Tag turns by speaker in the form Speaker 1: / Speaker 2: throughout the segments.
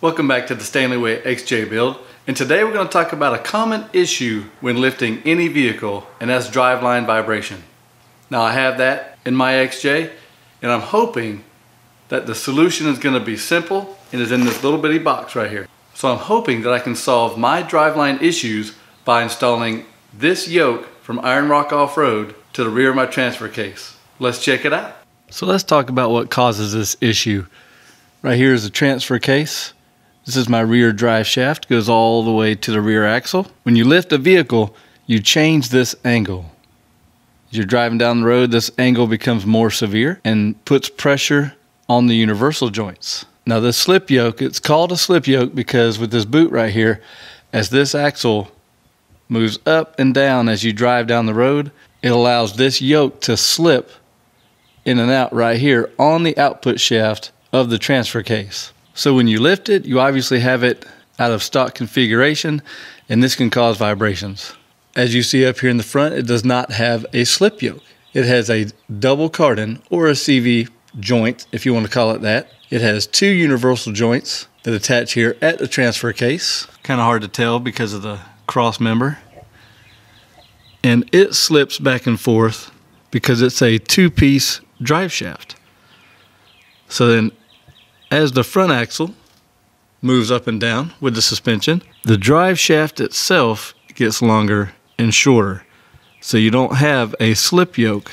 Speaker 1: Welcome back to the Stanley Way XJ build, and today we're going to talk about a common issue when lifting any vehicle, and that's driveline vibration. Now I have that in my XJ, and I'm hoping that the solution is going to be simple and is in this little bitty box right here. So I'm hoping that I can solve my driveline issues by installing this yoke from Iron Rock Off-Road to the rear of my transfer case. Let's check it out. So let's talk about what causes this issue. Right here is the transfer case. This is my rear drive shaft, goes all the way to the rear axle. When you lift a vehicle, you change this angle. As you're driving down the road, this angle becomes more severe and puts pressure on the universal joints. Now this slip yoke, it's called a slip yoke because with this boot right here, as this axle moves up and down as you drive down the road, it allows this yoke to slip in and out right here on the output shaft of the transfer case. So when you lift it, you obviously have it out of stock configuration, and this can cause vibrations. As you see up here in the front, it does not have a slip yoke. It has a double cardan or a CV joint, if you want to call it that. It has two universal joints that attach here at the transfer case. Kind of hard to tell because of the cross member. And it slips back and forth because it's a two-piece drive shaft. So then as the front axle moves up and down with the suspension, the drive shaft itself gets longer and shorter. So you don't have a slip yoke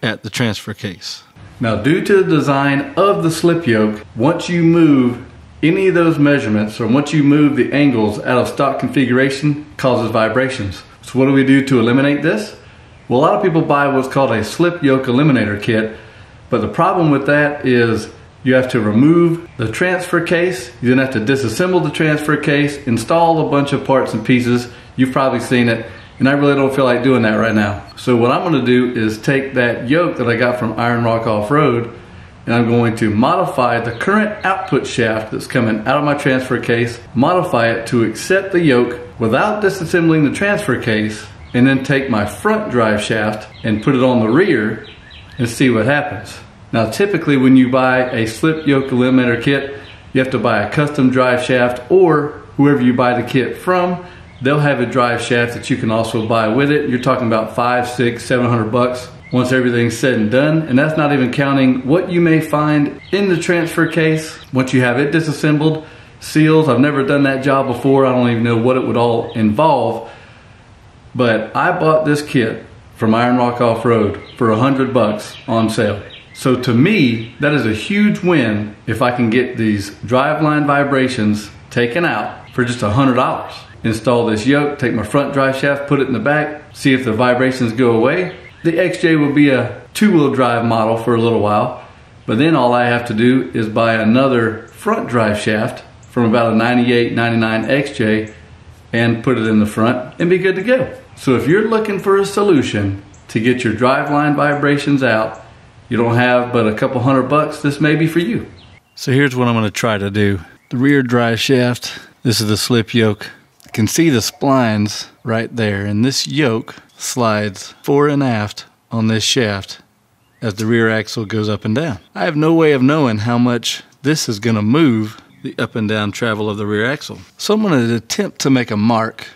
Speaker 1: at the transfer case. Now, due to the design of the slip yoke, once you move any of those measurements or once you move the angles out of stock configuration, causes vibrations. So what do we do to eliminate this? Well, a lot of people buy what's called a slip yoke eliminator kit, but the problem with that is you have to remove the transfer case, you then have to disassemble the transfer case, install a bunch of parts and pieces. You've probably seen it, and I really don't feel like doing that right now. So what I'm going to do is take that yoke that I got from Iron Rock Off-Road, and I'm going to modify the current output shaft that's coming out of my transfer case, modify it to accept the yoke without disassembling the transfer case, and then take my front drive shaft and put it on the rear and see what happens. Now typically when you buy a slip yoke eliminator kit, you have to buy a custom drive shaft, or whoever you buy the kit from, they'll have a drive shaft that you can also buy with it. You're talking about $500, $600, $700 once everything's said and done. And that's not even counting what you may find in the transfer case once you have it disassembled. Seals, I've never done that job before. I don't even know what it would all involve. But I bought this kit from Iron Rock Off-Road for $100 on sale. So to me, that is a huge win if I can get these driveline vibrations taken out for just $100. Install this yoke, take my front drive shaft, put it in the back, see if the vibrations go away. The XJ will be a two-wheel drive model for a little while, but then all I have to do is buy another front drive shaft from about a 98, 99 XJ and put it in the front and be good to go. So if you're looking for a solution to get your driveline vibrations out, you don't have but a couple $100, this may be for you. So here's what I'm going to try to do. The rear drive shaft, this is the slip yoke. You can see the splines right there, and this yoke slides fore and aft on this shaft as the rear axle goes up and down. I have no way of knowing how much this is going to move the up and down travel of the rear axle. So I'm going to attempt to make a mark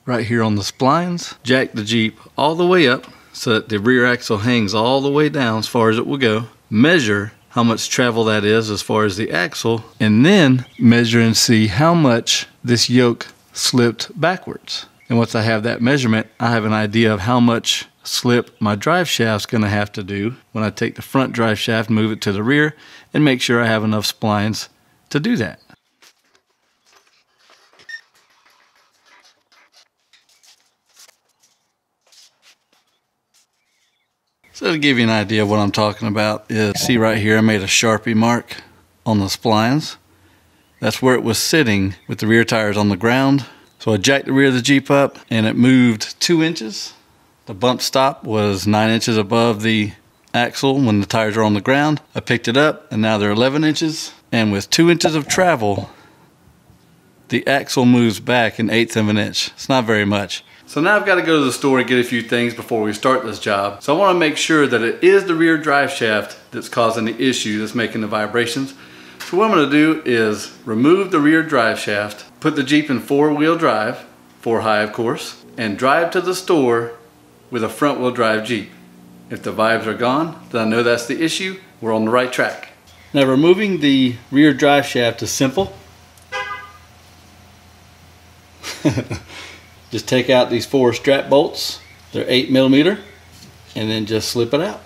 Speaker 1: right here on the splines, jack the Jeep all the way up so that the rear axle hangs all the way down as far as it will go, measure how much travel that is as far as the axle, and then measure and see how much this yoke slipped backwards. And once I have that measurement, I have an idea of how much slip my drive shaft's gonna have to do when I take the front drive shaft, move it to the rear, and make sure I have enough splines to do that. So to give you an idea of what I'm talking about is, see right here I made a Sharpie mark on the splines. That's where it was sitting with the rear tires on the ground. So I jacked the rear of the Jeep up and it moved 2 inches. The bump stop was 9 inches above the axle when the tires are on the ground. I picked it up and now they're 11 inches. And with 2 inches of travel, the axle moves back 1/8 of an inch. It's not very much. So now I've got to go to the store and get a few things before we start this job. So I want to make sure that it is the rear drive shaft that's causing the issue that's making the vibrations. So what I'm going to do is remove the rear drive shaft, put the Jeep in 4-wheel drive, 4-high of course, and drive to the store with a front-wheel drive Jeep. If the vibes are gone, then I know that's the issue. We're on the right track. Now removing the rear drive shaft is simple. Just take out these 4 strap bolts. They're 8mm, and then just slip it out.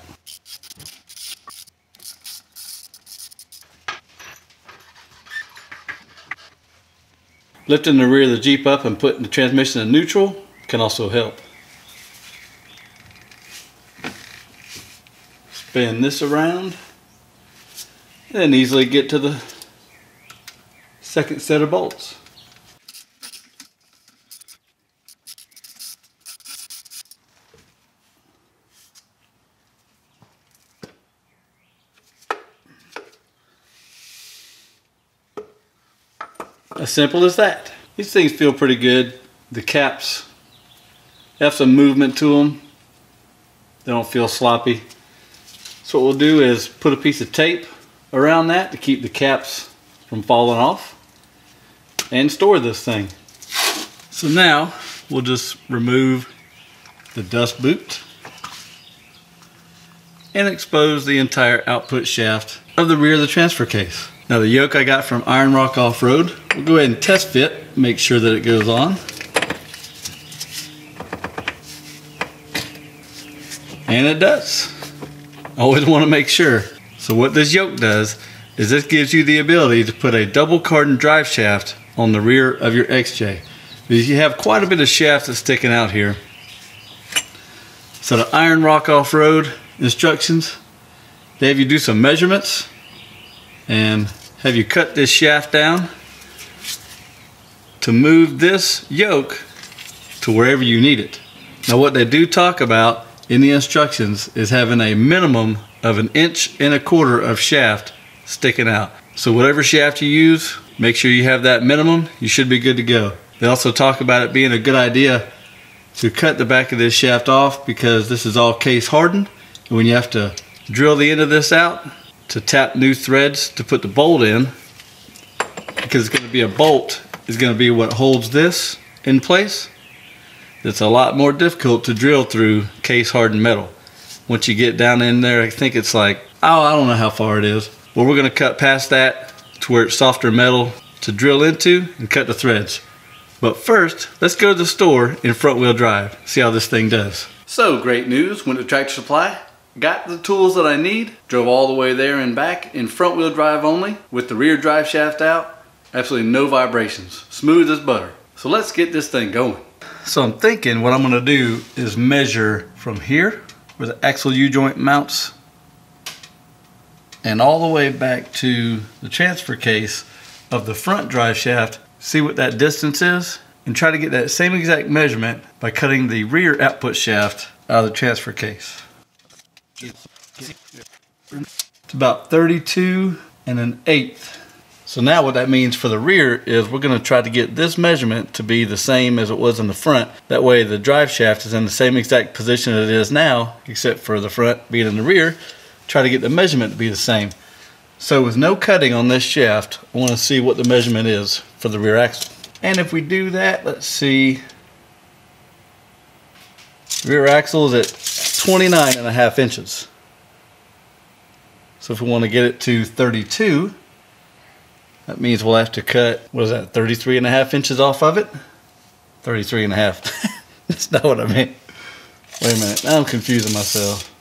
Speaker 1: Lifting the rear of the Jeep up and putting the transmission in neutral can also help. Spin this around and then easily get to the second set of bolts. As simple as that. These things feel pretty good. The caps have some movement to them. They don't feel sloppy. So what we'll do is put a piece of tape around that to keep the caps from falling off and store this thing. So now we'll just remove the dust boot and expose the entire output shaft of the rear of the transfer case. Now the yoke I got from Iron Rock Off-Road, we'll go ahead and test fit, make sure that it goes on. And it does. Always want to make sure. So what this yoke does is this gives you the ability to put a double carbon drive shaft on the rear of your XJ. Because you have quite a bit of shaft that's sticking out here. So the Iron Rock Off-Road instructions, they have you do some measurements and have you cut this shaft down to move this yoke to wherever you need it. Now what they do talk about in the instructions is having a minimum of 1.25 inches of shaft sticking out. So whatever shaft you use, make sure you have that minimum. You should be good to go. They also talk about it being a good idea to cut the back of this shaft off because this is all case hardened. And when you have to drill the end of this out to tap new threads to put the bolt in, because it's going to be a bolt, is going to be what holds this in place. It's a lot more difficult to drill through case hardened metal. Once you get down in there, I think it's like, oh, I don't know how far it is. Well, we're going to cut past that to where it's softer metal to drill into and cut the threads. But first, let's go to the store in front wheel drive, see how this thing does. So great news, went to Tractor Supply, got the tools that I need, drove all the way there and back in front wheel drive only with the rear drive shaft out, absolutely no vibrations, smooth as butter. So let's get this thing going. So I'm thinking what I'm going to do is measure from here where the axle U-joint mounts and all the way back to the transfer case of the front drive shaft, see what that distance is, and try to get that same exact measurement by cutting the rear output shaft out of the transfer case. It's about 32 1/8. So now what that means for the rear is we're going to try to get this measurement to be the same as it was in the front. That way the drive shaft is in the same exact position it is now, except for the front being in the rear. Try to get the measurement to be the same. So with no cutting on this shaft, I want to see what the measurement is for the rear axle. And if we do that, let's see. Rear axle is at 29.5 inches. So if we want to get it to 32, that means we'll have to cut, what is that, 33.5 inches off of it? 33.5. That's not what I meant. Wait a minute, now I'm confusing myself.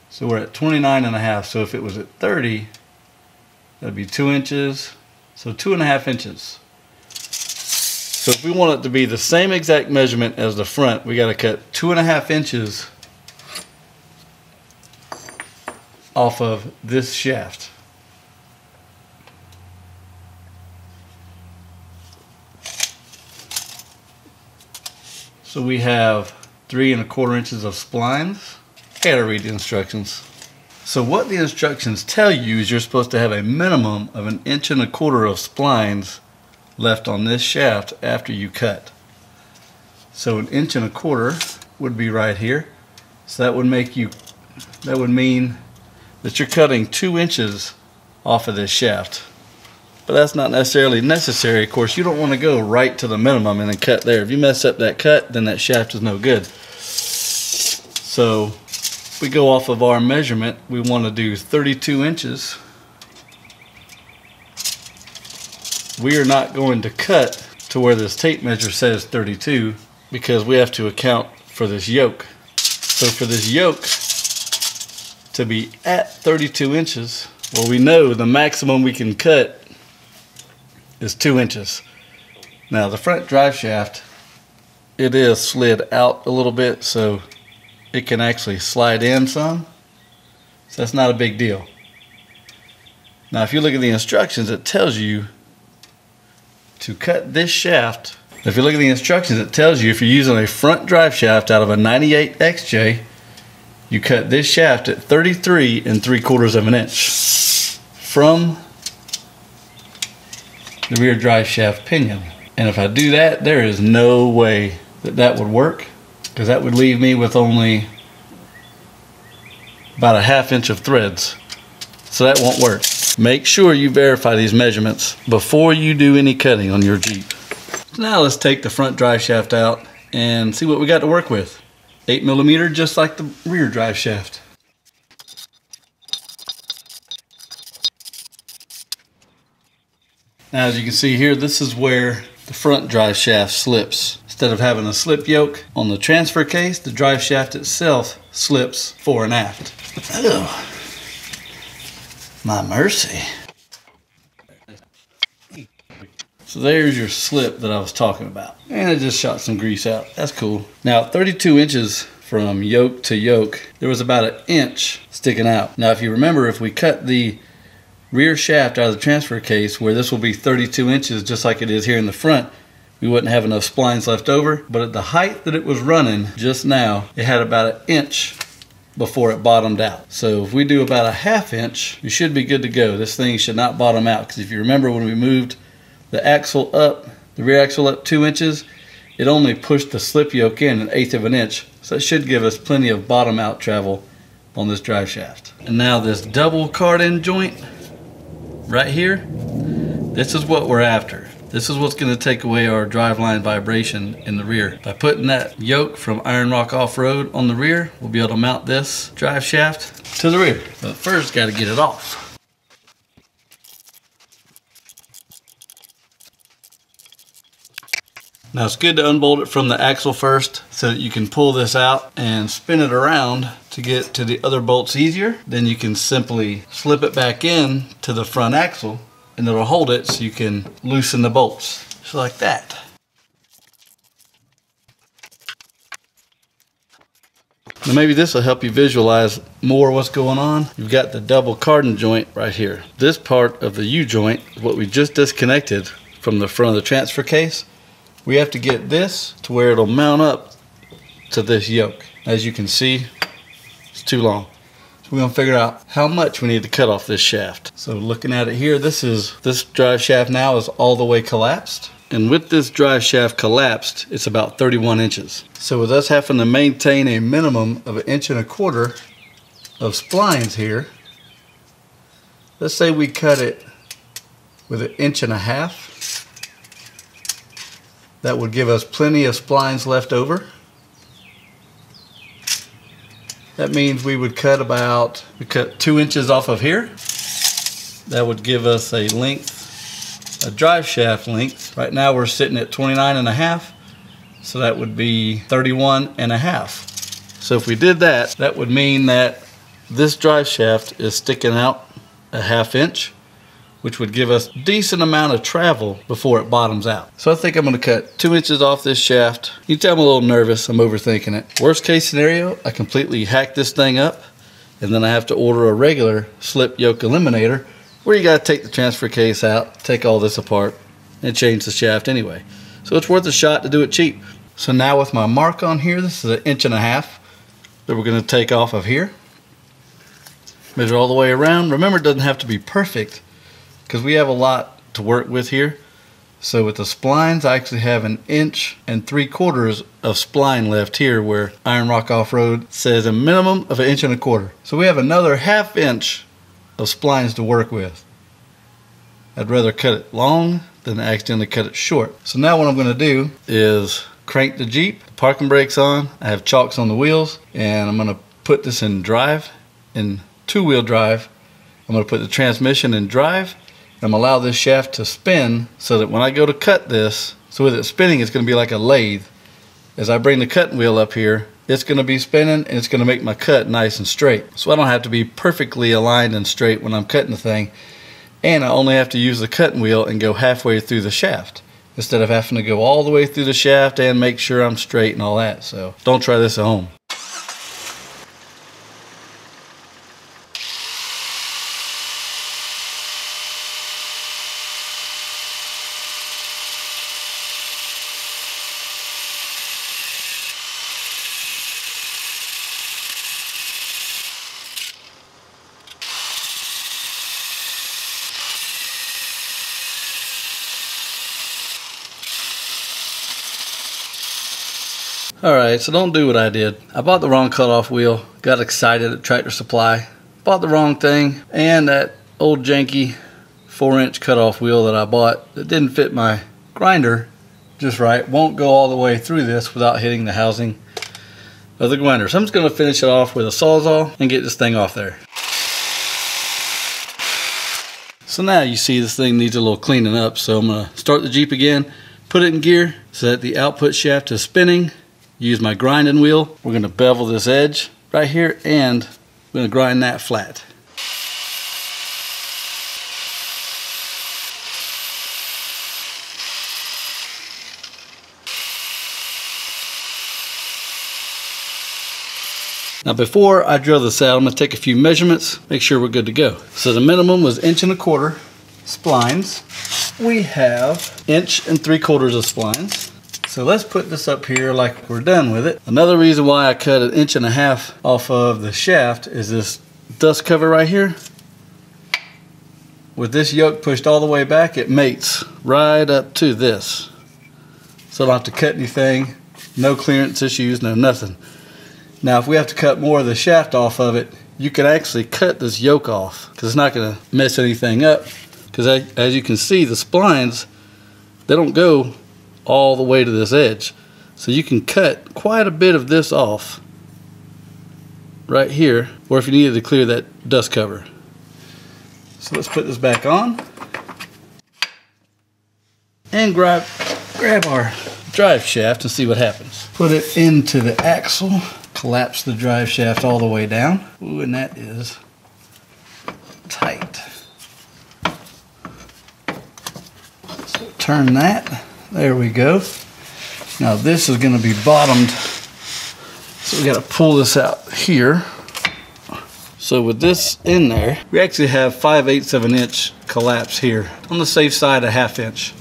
Speaker 1: So we're at 29.5, so if it was at 30, that'd be 2 inches, so 2.5 inches. So if we want it to be the same exact measurement as the front, we gotta cut 2.5 inches off of this shaft. So we have 3 1/4 inches of splines. I gotta read the instructions. So what the instructions tell you is you're supposed to have a minimum of 1 1/4 inches of splines left on this shaft after you cut. So 1 1/4 inches would be right here. So that would mean that you're cutting 2 inches off of this shaft. But that's not necessarily necessary. Of course, you don't want to go right to the minimum and then cut there. If you mess up that cut, then that shaft is no good. So if we go off of our measurement, we want to do 32 inches. We are not going to cut to where this tape measure says 32 because we have to account for this yoke. So for this yoke to be at 32 inches, well, we know the maximum we can cut is 2 inches. Now the front drive shaft, it is slid out a little bit, so it can actually slide in some. So that's not a big deal. Now if you look at the instructions, it tells you to cut this shaft. If you look at the instructions, it tells you if you're using a front drive shaft out of a 98 XJ, you cut this shaft at 33 3/4 of an inch from the rear drive shaft pinion. And if I do that, there is no way that that would work, because that would leave me with only about a 1/2 inch of threads. So that won't work. Make sure you verify these measurements before you do any cutting on your Jeep. So now let's take the front drive shaft out and see what we got to work with. 8mm, just like the rear drive shaft. Now as you can see here, this is where the front drive shaft slips. Instead of having a slip yoke on the transfer case, the drive shaft itself slips fore and aft. Ugh. My mercy. So there's your slip that I was talking about. And it just shot some grease out. That's cool. Now 32 inches from yoke to yoke, there was about 1 inch sticking out. Now if you remember, if we cut the rear shaft out of the transfer case, where this will be 32 inches just like it is here in the front, we wouldn't have enough splines left over. But at the height that it was running just now, it had about 1 inch before it bottomed out. So if we do about a 1/2 inch, we should be good to go. This thing should not bottom out, because if you remember when we moved the axle up, the rear axle up 2 inches, it only pushed the slip yoke in 1/8 of an inch. So it should give us plenty of bottom out travel on this drive shaft. And now this double card-in joint right here, this is what we're after. This is what's going to take away our driveline vibration in the rear. By putting that yoke from Iron Rock Off-Road on the rear, we'll be able to mount this drive shaft to the rear. But first, got to get it off. Now it's good to unbolt it from the axle first so that you can pull this out and spin it around to get to the other bolts easier. Then you can simply slip it back in to the front axle and it'll hold it so you can loosen the bolts, just like that. Now maybe this will help you visualize more what's going on. You've got the double carding joint right here. This part of the U-joint is what we just disconnected from the front of the transfer case. We have to get this to where it'll mount up to this yoke. As you can see, it's too long. So we're gonna figure out how much we need to cut off this shaft. So looking at it here, this drive shaft now is all the way collapsed. And with this drive shaft collapsed, it's about 31 inches. So with us having to maintain a minimum of 1.25 inches of splines here, let's say we cut it with 1.5 inches. That would give us plenty of splines left over. That means we would cut we cut 2 inches off of here. That would give us a length, a drive shaft length. Right now we're sitting at 29.5, so that would be 31.5. So if we did that, that would mean that this drive shaft is sticking out a 1/2 inch, which would give us a decent amount of travel before it bottoms out. So I think I'm gonna cut 2 inches off this shaft. You tell I'm a little nervous, I'm overthinking it. Worst case scenario, I completely hack this thing up, and then I have to order a regular slip yoke eliminator, where you gotta take the transfer case out, take all this apart, and change the shaft anyway. So it's worth a shot to do it cheap. So now with my mark on here, this is 1.5 inches that we're gonna take off of here. Measure all the way around. Remember, it doesn't have to be perfect, because we have a lot to work with here. So with the splines, I actually have 1 3/4 inches of spline left here, where Iron Rock Off-Road says a minimum of 1.25 inches. So we have another 1/2 inch of splines to work with. I'd rather cut it long than accidentally cut it short. So now what I'm going to do is crank the Jeep, parking brakes on, I have chocks on the wheels, and I'm going to put this in drive, in two-wheel drive. I'm going to put the transmission in drive. I'm going to allow this shaft to spin so that when I go to cut this, so with it spinning, it's going to be like a lathe. As I bring the cutting wheel up here, it's going to be spinning and it's going to make my cut nice and straight. So I don't have to be perfectly aligned and straight when I'm cutting the thing. And I only have to use the cutting wheel and go halfway through the shaft, instead of having to go all the way through the shaft and make sure I'm straight and all that. So don't try this at home. Alright, so don't do what I did. I bought the wrong cutoff wheel, got excited at Tractor Supply, bought the wrong thing, and that old janky 4-inch cutoff wheel that I bought that didn't fit my grinder just right won't go all the way through this without hitting the housing of the grinder. So I'm just going to finish it off with a Sawzall and get this thing off there. So now you see this thing needs a little cleaning up, so I'm going to start the Jeep again, put it in gear so that the output shaft is spinning. Use my grinding wheel. We're going to bevel this edge right here and we're going to grind that flat. Now before I drill this out, I'm going to take a few measurements, make sure we're good to go. So the minimum was 1.25 inch splines. We have 1 3/4 inch of splines. So let's put this up here like we're done with it. Another reason why I cut 1.5 inches off of the shaft is this dust cover right here. With this yoke pushed all the way back, it mates right up to this. So I don't have to cut anything, no clearance issues, no nothing. Now if we have to cut more of the shaft off of it, you can actually cut this yoke off because it's not going to mess anything up. Because as you can see, the splines, they don't go all the way to this edge. So you can cut quite a bit of this off right here, or if you needed to clear that dust cover. So let's put this back on and grab our drive shaft and see what happens. Put it into the axle, collapse the drive shaft all the way down. Ooh, and that is tight. So turn that. There we go. Now this is going to be bottomed, so we got to pull this out here. So with this in there, we actually have 5/8 of an inch collapse here. On the safe side, a 1/2 inch.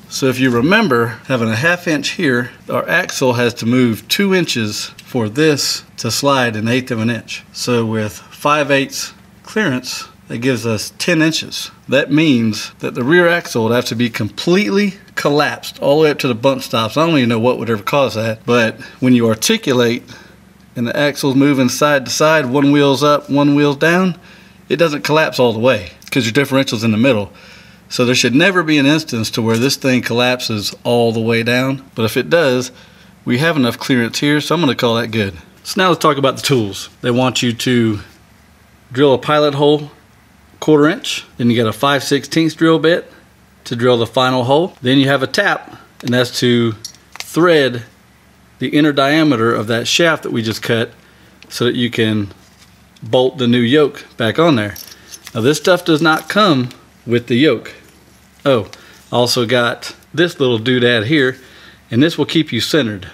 Speaker 1: So if you remember, having a 1/2 inch here, our axle has to move 2 inches for this to slide 1/8 of an inch. So with 5/8 clearance, that gives us 10 inches. That means that the rear axle would have to be completely collapsed all the way up to the bump stops. I don't even know what would ever cause that, but when you articulate and the axle's moving side to side, one wheel's up, one wheel's down, it doesn't collapse all the way because your differential's in the middle. So there should never be an instance to where this thing collapses all the way down, but if it does, we have enough clearance here, so I'm going to call that good. So now let's talk about the tools. They want you to drill a pilot hole 1/4 inch, then you got a 5/16 drill bit to drill the final hole. Then you have a tap, and that's to thread the inner diameter of that shaft that we just cut so that you can bolt the new yoke back on there. Now this stuff does not come with the yoke. Oh, also got this little doodad here, and this will keep you centered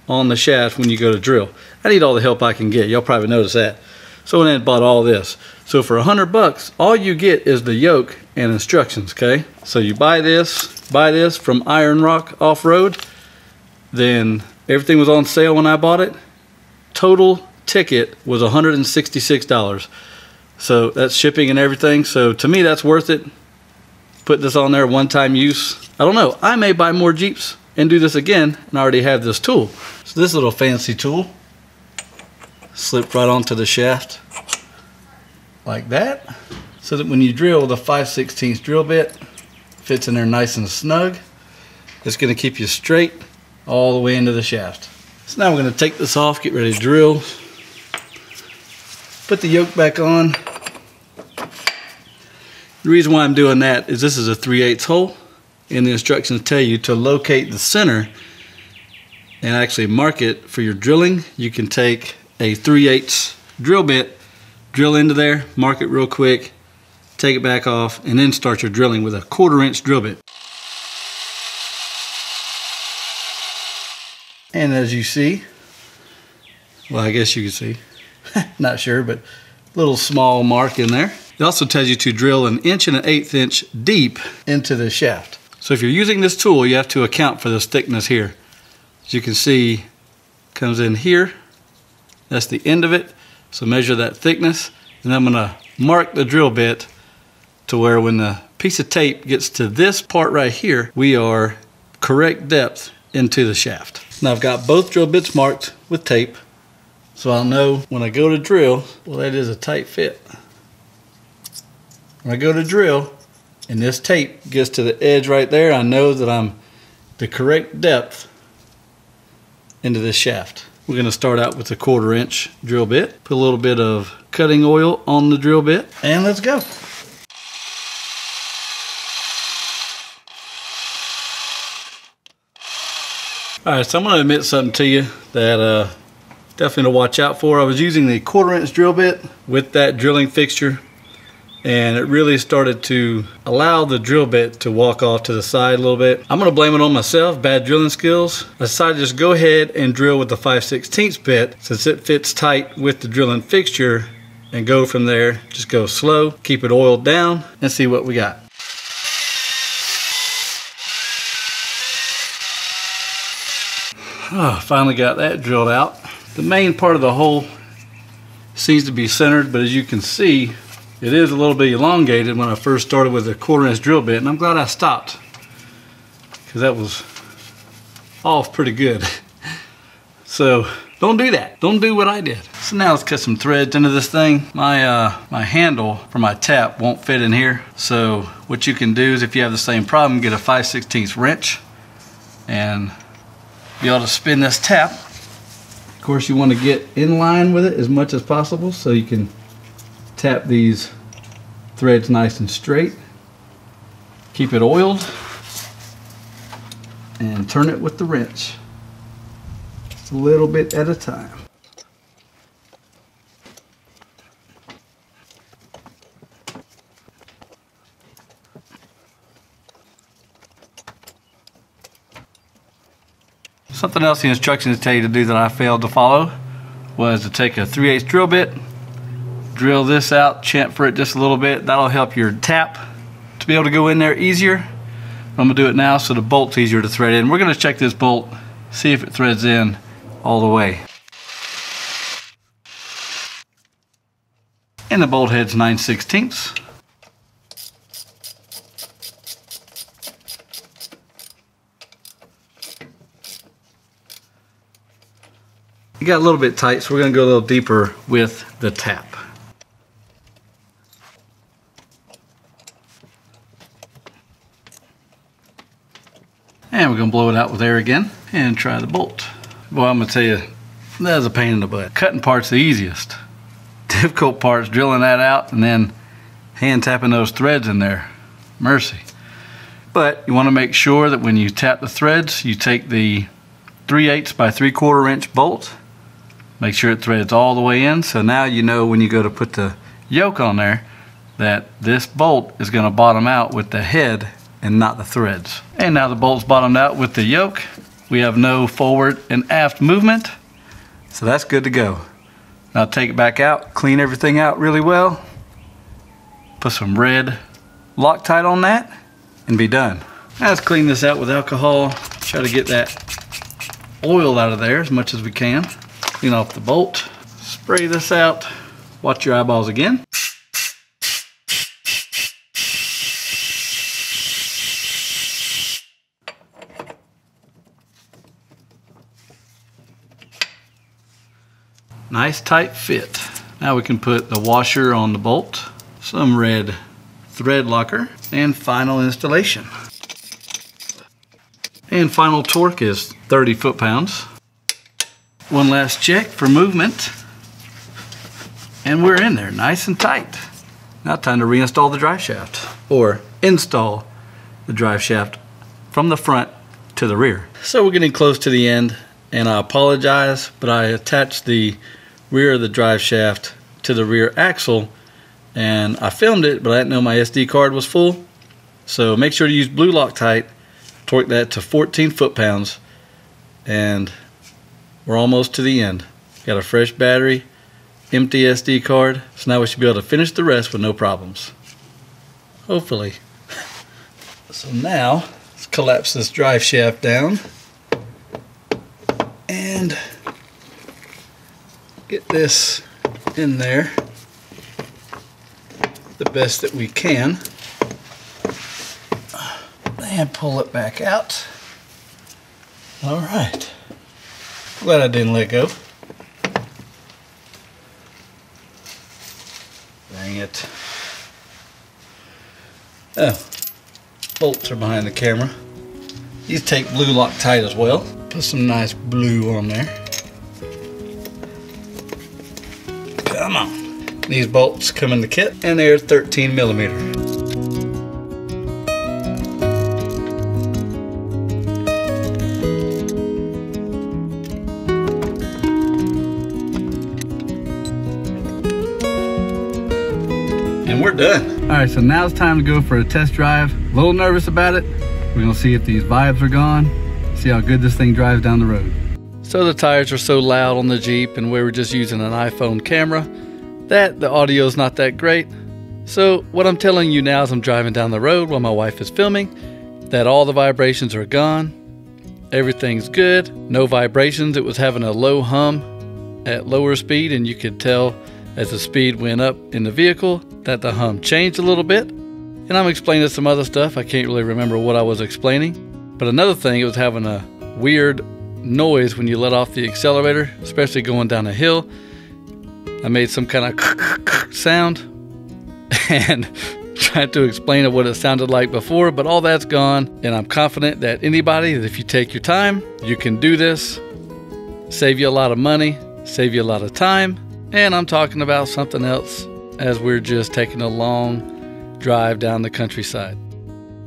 Speaker 1: on the shaft when you go to drill. I need all the help I can get. Y'all probably noticed that. So I went and bought all this. So for $100, all you get is the yoke and instructions, okay? So you buy this from Iron Rock Off-Road, then everything was on sale when I bought it. Total ticket was $166. So that's shipping and everything. So to me, that's worth it. Put this on there, one-time use. I don't know, I may buy more Jeeps and do this again, and I already have this tool. So this little fancy tool slipped right onto the shaft like that. so that when you drill with a 5/16 drill bit, fits in there nice and snug. It's going to keep you straight all the way into the shaft. So now we're going to take this off, get ready to drill. Put the yoke back on. The reason why I'm doing that is this is a 3/8 hole, and the instructions tell you to locate the center and actually mark it for your drilling. You can take a 3/8 drill bit, drill into there, mark it real quick, take it back off, and then start your drilling with a 1/4" drill bit. And as you see, well, I guess you can see, not sure, but little small mark in there. It also tells you to drill 1 1/8 inch deep into the shaft. So if you're using this tool, you have to account for this thickness here. As you can see, it comes in here. That's the end of it. So measure that thickness, and I'm gonna mark the drill bit to where when the piece of tape gets to this part right here, we are correct depth into the shaft. Now I've got both drill bits marked with tape, so I'll know when I go to drill, well, that is a tight fit. When I go to drill and this tape gets to the edge right there, I know that I'm the correct depth into this shaft. We're going to start out with the 1/4" drill bit, put a little bit of cutting oil on the drill bit, and let's go. Alright, so I'm going to admit something to you that definitely to watch out for. I was using the 1/4" drill bit with that drilling fixture, and it really started to allow the drill bit to walk off to the side a little bit. I'm going to blame it on myself, bad drilling skills. I decided to just go ahead and drill with the 5/16 bit since it fits tight with the drilling fixture, and go from there. Just go slow, keep it oiled down, and see what we got. Oh, finally got that drilled out. The main part of the hole seems to be centered, but as you can see, it is a little bit elongated when I first started with a 1/4" drill bit, and I'm glad I stopped because that was off pretty good. So don't do that. Don't do what I did. So now let's cut some threads into this thing. My handle for my tap won't fit in here. So what you can do is, if you have the same problem, get a 5/16 wrench and be able to spin this tap. Of course, you want to get in line with it as much as possible so you can tap these threads nice and straight. Keep it oiled and turn it with the wrench, a little bit at a time. Something else the instructions tell you to do that I failed to follow was to take a 3/8 drill bit, drill this out, chamfer it just a little bit. That'll help your tap to be able to go in there easier. I'm gonna do it now so the bolt's easier to thread in. We're gonna check this bolt, see if it threads in all the way. And the bolt head's 9/16. It got a little bit tight, so we're going to go a little deeper with the tap. And we're going to blow it out with air again and try the bolt. Well, I'm going to tell you, that's a pain in the butt. Cutting part's the easiest. Difficult part's drilling that out and then hand tapping those threads in there. Mercy. But you want to make sure that when you tap the threads, you take the 3/8 by 3/4" bolt. Make sure it threads all the way in, so now you know when you go to put the yoke on there that this bolt is going to bottom out with the head and not the threads. And now the bolt's bottomed out with the yoke. We have no forward and aft movement, so that's good to go. Now take it back out, clean everything out really well, put some red Loctite on that, and be done. Now let's clean this out with alcohol. Try to get that oil out of there as much as we can. Clean off the bolt, spray this out, watch your eyeballs again. Nice tight fit. Now we can put the washer on the bolt, some red thread locker, and final installation. And final torque is 30 foot-pounds. One last check for movement. And we're in there, nice and tight. Now time to reinstall the drive shaft, or install the drive shaft from the front to the rear. So we're getting close to the end, and I apologize, but I attached the rear of the drive shaft to the rear axle, and I filmed it, but I didn't know my SD card was full. So make sure to use blue Loctite, torque that to 14 foot-pounds, and we're almost to the end. Got a fresh battery, empty SD card, so now we should be able to finish the rest with no problems. Hopefully. So now, let's collapse this drive shaft down and get this in there the best that we can. And pull it back out. All right. Glad I didn't let go. Dang it. Oh, bolts are behind the camera. These take blue Loctite as well. Put some nice blue on there. Come on. These bolts come in the kit, and they're 13 millimeter. And we're done. All right, so now it's time to go for a test drive. A little nervous about it. We're gonna see if these vibes are gone, see how good this thing drives down the road. So the tires are so loud on the Jeep, and we were just using an iPhone camera, that the audio is not that great. So what I'm telling you now as I'm driving down the road while my wife is filming, that all the vibrations are gone. Everything's good, no vibrations. It was having a low hum at lower speed, and you could tell as the speed went up in the vehicle that the hum changed a little bit. And I'm explaining some other stuff. I can't really remember what I was explaining. But another thing, it was having a weird noise when you let off the accelerator, especially going down a hill. I made some kind of sound and tried to explain what it sounded like before, but all that's gone. And I'm confident that anybody, that if you take your time, you can do this, save you a lot of money, save you a lot of time. And I'm talking about something else as we're just taking a long drive down the countryside.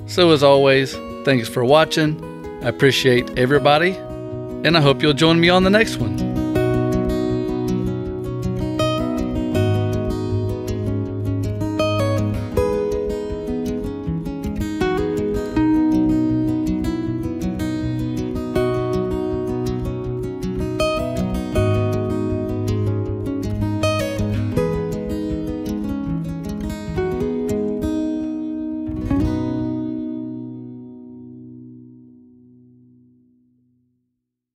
Speaker 1: So as always, thanks for watching. I appreciate everybody, and I hope you'll join me on the next one.